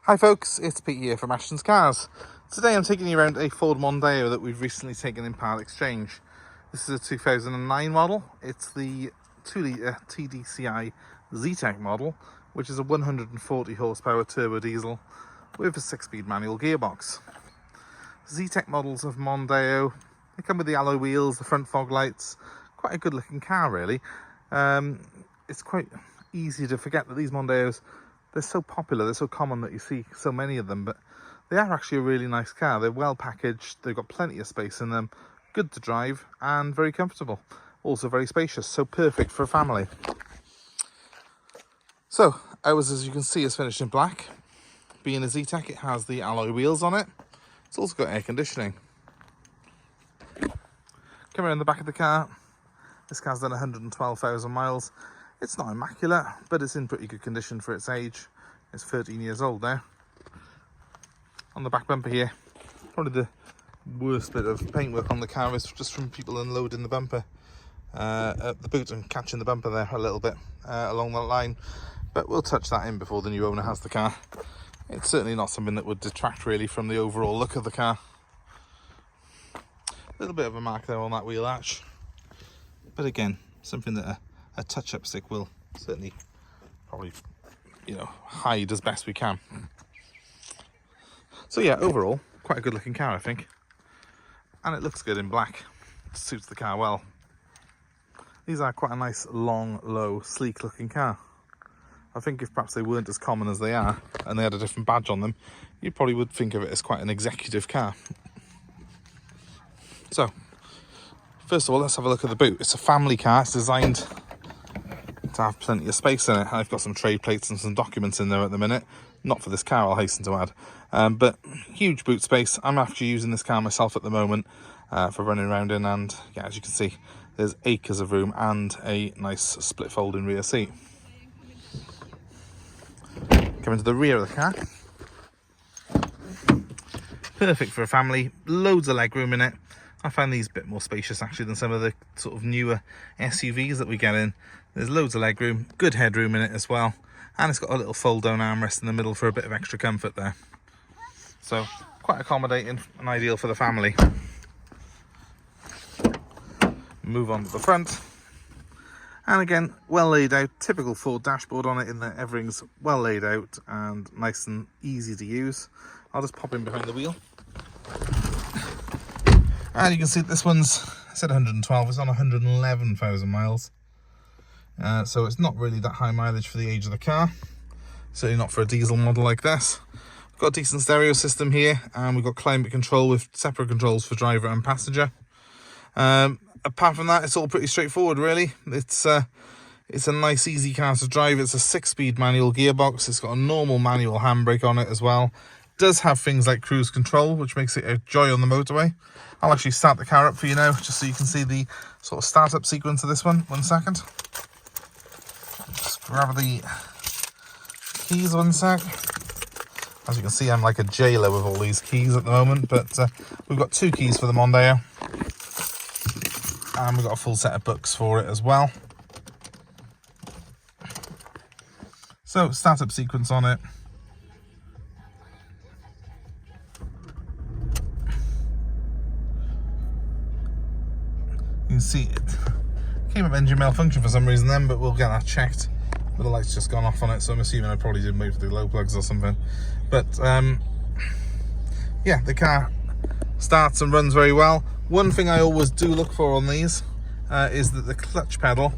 Hi folks, it's Pete here from Ashton's Cars. Today I'm taking you around a Ford Mondeo that we've recently taken in part exchange. This is a 2009 model. It's the 2-litre TDCI Zetec model, which is a 140 horsepower turbo diesel with a 6-speed manual gearbox. Zetec models of Mondeo, they come with the alloy wheels, the front fog lights. Quite a good looking car really. It's quite easy to forget that these Mondeos, they're so popular, they're so common that you see so many of them, but they are actually a really nice car. They're well packaged, they've got plenty of space in them, good to drive and very comfortable. Also very spacious, so perfect for a family. So, ours, as you can see, is finished in black. Being a Zetec, it has the alloy wheels on it. It's also got air conditioning. Come around the back of the car. This car's done 112,000 miles. It's not immaculate, but it's in pretty good condition for its age. It's 13 years old now. On the back bumper here, probably the worst bit of paintwork on the car is just from people unloading the bumper at the boot and catching the bumper there a little bit along that line. But we'll touch that in before the new owner has the car. It's certainly not something that would detract really from the overall look of the car. A little bit of a mark there on that wheel arch. But again, something that a touch-up stick will certainly probably, hide as best we can. So yeah, overall, quite a good looking car, I think. And it looks good in black. It suits the car well. These are quite a nice, long, low, sleek looking car. I think if perhaps they weren't as common as they are, and they had a different badge on them, you probably would think of it as quite an executive car. So, first of all, let's have a look at the boot. It's a family car. It's designed to have plenty of space in it. I've got some trade plates and some documents in there at the minute. Not for this car, I'll hasten to add. But huge boot space. I'm actually using this car myself at the moment for running around in, and yeah, as you can see, there's acres of room and a nice split folding rear seat. Coming to the rear of the car. Perfect for a family. Loads of leg room in it. I find these a bit more spacious actually than some of the sort of newer SUVs that we get in. There's loads of leg room, good headroom in it as well, and it's got a little fold down armrest in the middle for a bit of extra comfort there. So quite accommodating and ideal for the family. Move on to the front. And again, well laid out, typical Ford dashboard on it in that everything's well laid out and nice and easy to use. I'll just pop in behind the wheel. And you can see this one's, I said 112, it's on 111,000 miles. So it's not really that high mileage for the age of the car. Certainly not for a diesel model like this. We've got a decent stereo system here, and we've got climate control with separate controls for driver and passenger. Apart from that, it's all pretty straightforward really. It's a nice easy car to drive. It's a 6-speed manual gearbox. It's got a normal manual handbrake on it as well. Does have things like cruise control, which makes it a joy on the motorway. I'll actually start the car up for you now, just so you can see the sort of startup sequence of this one. 1 second. Just grab the keys 1 sec. As you can see, I'm like a jailer with all these keys at the moment, but we've got 2 keys for the Mondeo. And we've got a full set of books for it as well. So, startup sequence on it. You can see it came up engine malfunction for some reason then, but we'll get that checked. But the light's just gone off on it, so I'm assuming I probably didn't wait for the glow plugs or something. But yeah, the car starts and runs very well. One thing I always do look for on these is that the clutch pedal,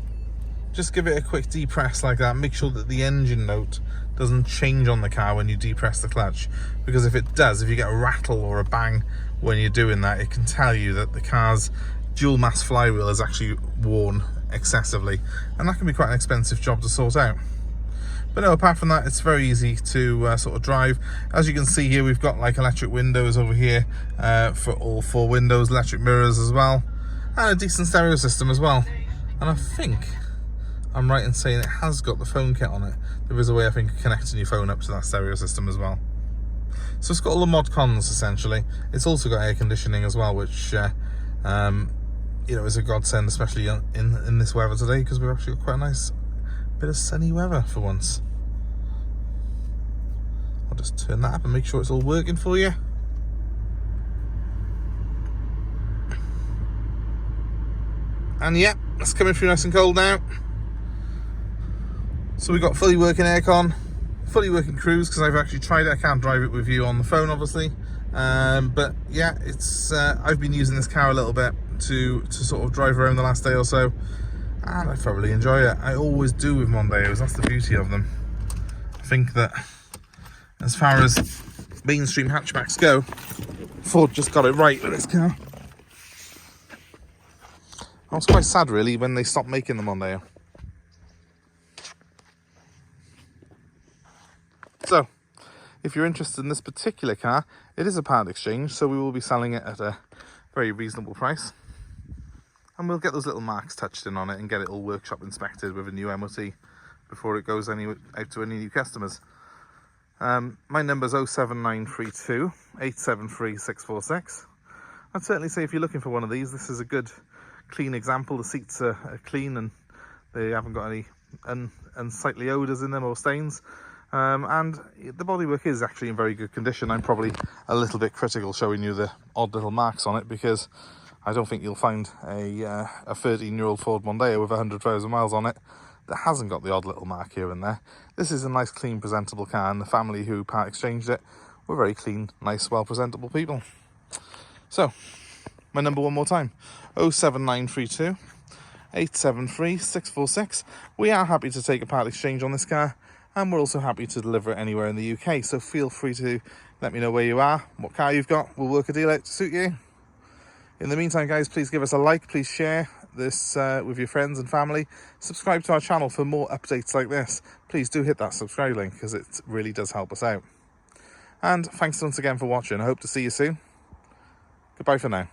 just give it a quick depress like that. Make sure that the engine note doesn't change on the car when you depress the clutch, because if it does, if you get a rattle or a bang when you're doing that, it can tell you that the car's dual mass flywheel is actually worn excessively, and that can be quite an expensive job to sort out. But no, apart from that, it's very easy to sort of drive. As you can see here, we've got like electric windows over here for all 4 windows, electric mirrors as well, and a decent stereo system as well. And I think I'm right in saying it has got the phone kit on it. There is a way, I think, of connecting your phone up to that stereo system as well. So it's got all the mod cons essentially. It's also got air conditioning as well, which is a godsend, especially in this weather today, because we've actually got quite a nice bit of sunny weather for once. just turn that up and make sure it's all working for you. And yeah, it's coming through nice and cold now. So we've got fully working aircon, fully working cruise, because I've actually tried it. I can't drive it with you on the phone, obviously. But yeah, it's I've been using this car a little bit to sort of drive around the last day or so, and I thoroughly enjoy it. I always do with Mondeos. That's the beauty of them. I think that as far as mainstream hatchbacks go, Ford just got it right with this car. I was quite sad, really, when they stopped making the Mondeo. So, if you're interested in this particular car, it is a part exchange, so we will be selling it at a very reasonable price. And we'll get those little marks touched in on it and get it all workshop inspected with a new MOT before it goes out to any new customers. My number's 07932 873 646. I'd certainly say if you're looking for one of these, this is a good clean example. The seats are clean and they haven't got any unsightly odours in them or stains. And the bodywork is actually in very good condition. I'm probably a little bit critical showing you the odd little marks on it, because I don't think you'll find a 13-year-old Ford Mondeo with 100,000 miles on it that hasn't got the odd little mark here and there. This is a nice, clean, presentable car, and the family who part exchanged it were very clean, nice, well presentable people. So, my number one more time, 07932 873 646. We are happy to take a part exchange on this car, and we're also happy to deliver it anywhere in the UK. So feel free to let me know where you are, what car you've got. We'll work a deal out to suit you. In the meantime, guys, please give us a like. Please share this with your friends and family. Subscribe to our channel for more updates like this. Please do hit that subscribe link, because it really does help us out. And thanks once again for watching. I hope to see you soon. Goodbye for now.